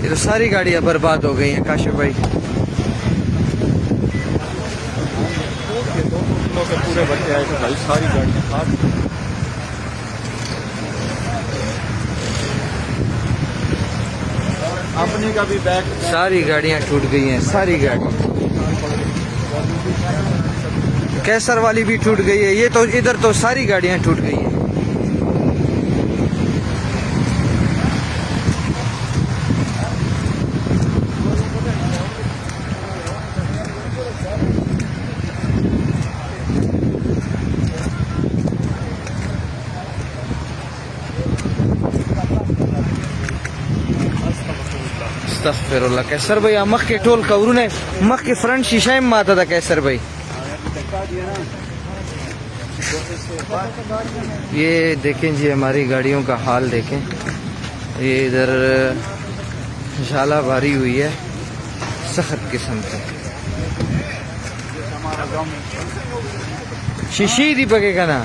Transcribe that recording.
ये तो सारी गाड़ियां बर्बाद हो गई हैं काशिफ भाई। पूरे बच्चे आए थे भाई, सारी गाड़ियां खास अपनी का भी बैग, सारी गाड़ियां टूट गई हैं, सारी गाड़ियां। कैसर वाली भी टूट गई है। ये तो इधर तो सारी गाड़ियां टूट गई हैं। अस्तगफिरुल्लाह। कैसर भाई मख के टोल कवरू ने मख के फ्रंट शीशा में माता था कैसर भाई। ये देखें जी हमारी गाड़ियों का हाल देखें। ये इधर झाला भारी हुई है सख्त किस्म से। शीशी दी पकेगा ना।